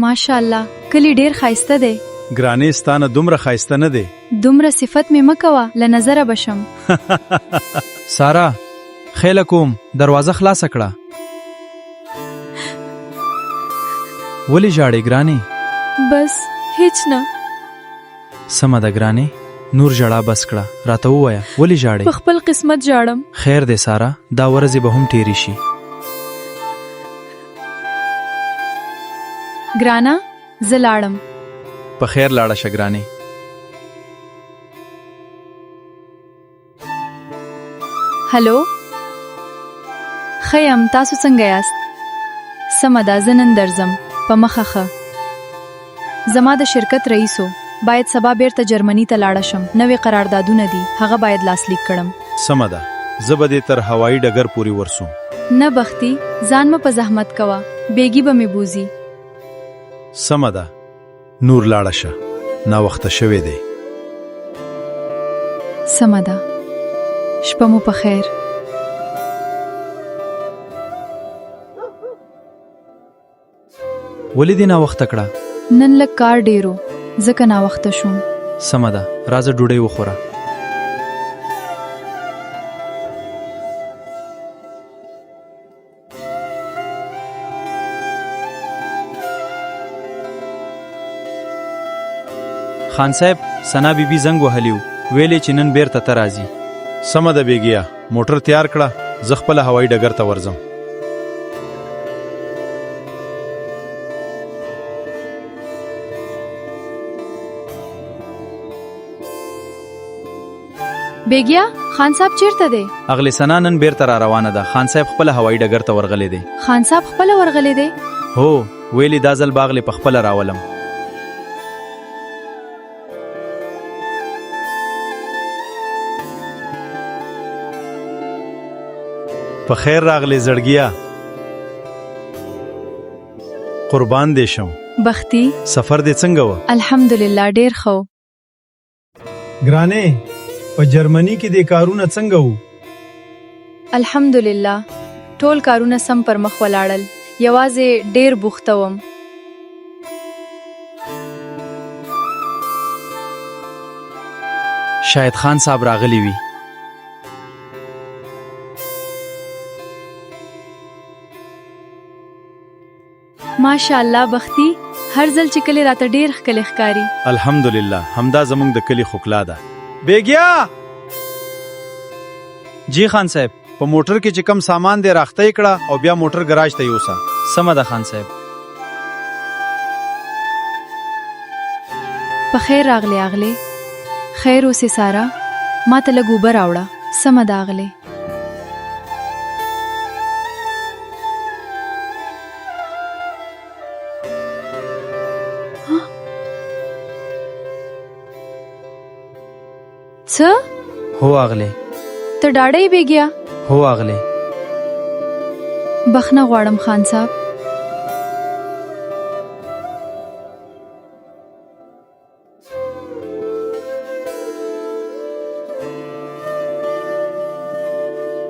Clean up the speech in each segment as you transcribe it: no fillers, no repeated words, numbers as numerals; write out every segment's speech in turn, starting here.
ماشاءالله کلی ډیر خایسته دی. ګرانې ستانه دومره خایسته نه دی. دومره صفت مې مکوه له نظره بشم. سارا خیله کوم دروازه خلاصه کړه. ولی ژاړې ګرانې؟ بس هیڅ نه. سمه ده ګرانې، نور ژړا بس کړه. راته ووایه ولی ژاړې؟ په خپل قسمت ژاړم. خیر دی سارا، دا ورځې به هم تیری شي. ګرانه زه لاړم. په خیر لاړه شه ګرانې. هلو ښه یم، تاسو څنګه یاست؟ سمه ده زه نن درځم. په مخه ښه. زما د شرکت رئیسو باید سبا بیرته جرمني ته لاړه شم. نوې قراردادونه دي، هغه باید لاسلیک کړم. سمه ده، زه به دې تر هوایي ډګر پورې ورسوم. نه بختي، ځان مه په زحمت کوه، بیګي به مې بوزي. سمه ده، نور لاړه شه، ناوخته شوی دی. سمه ده، شپه مو په خیر. ولی دې ناوخته کړه؟ نن لږ کار ډیرو ځکه ناوخته شوم. سمه ده، راځه ډوډۍ وخوره. خان صاحب سنا بیبي زنګ وهلیو، ویلې چې نن بیرته ته راځي. سمه ده بیګیا، موټر تیار کړه، زه خپله هوایي ډګر ته ورځم. بیګیا خان صاحب چیرته دی؟ اغلی سنا نن بیرته را روانه ده. خان صاحب خپله هوایي ډګر ته ورغلی دی. خان صاحب خپله ورغلی دی؟ هو ویلې دا ځل باغلې په خپله راولم. په خیر راغلی زړګیا، قربان دې شم. بختي سفر دې څنګه و؟ الحمدلله ډیر ښه. ګرانې په جرمني کې دې کارونه څنګه وو؟ الحمدلله ټول کارونه سم پر مخ ولاړل، یوازې ډیر بوخته وم. شاید خان صاحب راغلی وي. ماشاءالله بختي هر ځل چې کلی راته ډیر ښکلی ښکاري. الحمدلله همدا زمونږ د کلی خوکلا ده. بیګیا جی خان صاحب. په موټر کې چې کم سامان دې راخته کړه او بیا موټر ګراج ته یوسه. سمه ده خان صاحب. په خیر راغلی اغلی. خیر اوسې سارا، ما ته لږ اوبه راوړه. سمه ده اغلی. څه؟ هو اغلی. ته ډاډه یې بیګیا؟ هو اغلی. بخښنه غواړم خان صاحب.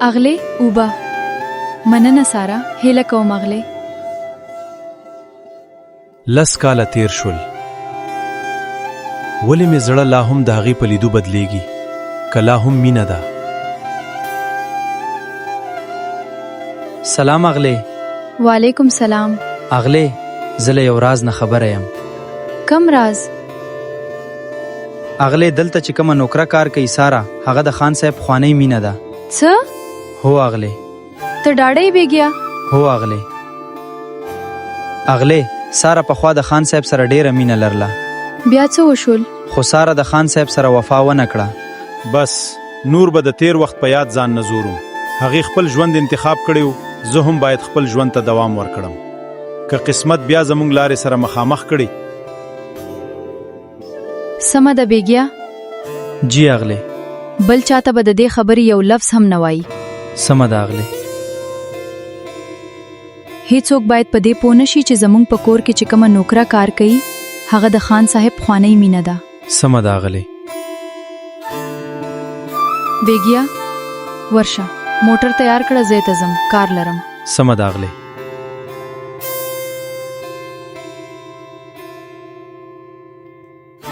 اغلی اوبه. مننه سارا، هیله کوم اغلی. 10 کاله تیر شول، ولې مې زړه لا هم د هغې په لیدو بدلیږي، که لا هم مینه ده. سلام اغلی. وعلیکم سلام. اغلی زه له یو راز نه خبره یم. کم راز؟ اغلی دلته چې کومه نوکره کار کوي سارا، هغه د خان صاحب خوانی مینه ده. څه؟ هو اغلی. ته ډاډه یې بیګیا؟ هو اغلی. اغلی سارا پخوا د خان صاحب سره ډیره مینه لرله. بیا څه وشول؟ خو سارا د خان صاحب سره وفا ونه کړه. بس نور به د تیر وخت په یاد ځان نه زورو. هغې خپل ژوند انتخاب کړی، زه هم باید خپل ژوند ته دوام ورکړم. که قسمت بیا زموږ لارې سره مخامخ کړي. سمه ده بیګیا. جی اغلی. بل چاته به د دې خبرې یو لفظ هم نه وایي. سمه ده اغلی. هیڅوک باید په دې پوه نشي چې زموږ په کور کې چې کومه نوکره کار کوي هغه د خان صاحب خوانی مینه ده. سمه ده اغلی. بیګیا ورشه، موټر تیار کړه، زه ته ځم، کار لرم. سمه ده اغلی.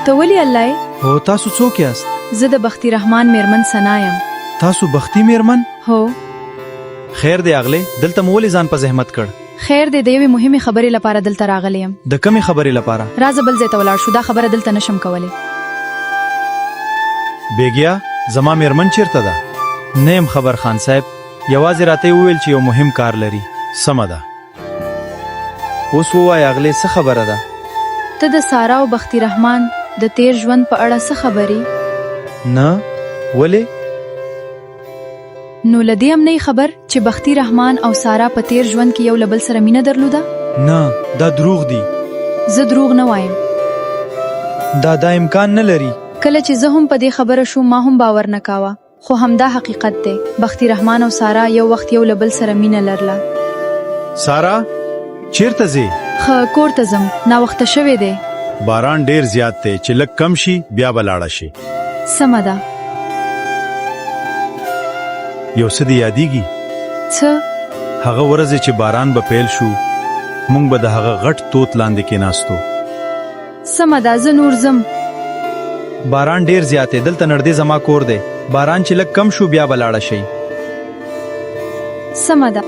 ته ولې الله یې؟ هو تاسو څوک یاست؟ زه د بختي رحمان میرمن ثنا یم. تاسو بختی میرمن؟ هو. خیر دی اغله، دلته مو ولې ځان په زحمت کړ؟ خیر دی، د یوې مهمې خبرې لپاره دلته راغلی یم. د کمې خبرې لپاره؟ راځه بل ځای ته ولاړ شو، دا خبره دلته نشم کولی. بیګیا زما میرمن چیرته ده؟ نیم خبر خان صاحب، یوازې راته وویل چې یو مهم کار لري. سمه ده. اوس ووایه اغلې څه خبره ده؟ ته د سارا او بختي رحمان د تیر ژوند په اړه څه خبرې؟ نه، ولې؟ نو له دې هم نه خبر چې بختي رحمان او سارا په تیر ژوند کې یو له بل سره مینه درلوده؟ نه، دا دروغ دی. زه دروغ نه وایم. دا امکان نه لري. کله چې زه هم په دې خبره شوم ما هم باور نه کاوه، خو همدا حقیقت دی. بختي رحمان او سارا یو وخت یو له بل سره مینه لرله. سارا چیرته ځې؟ ښه کور ته ځم، ناوخته شوی دی. باران ډیر زیات دی، چې لږ کم شي بیا به لاړه شي. سمه ده. یو څه دې یادېږي؟ څه؟ هغه ورځې چې باران به پیل شو، موږ به د هغه غټ توت لاندې کېناستو. سمه ده، زه نور ځم. باران ډیر زیات دی، دلته نږدې زما کور دی. باران چې لږ کم شو بیا به لاړه شي. سمه ده.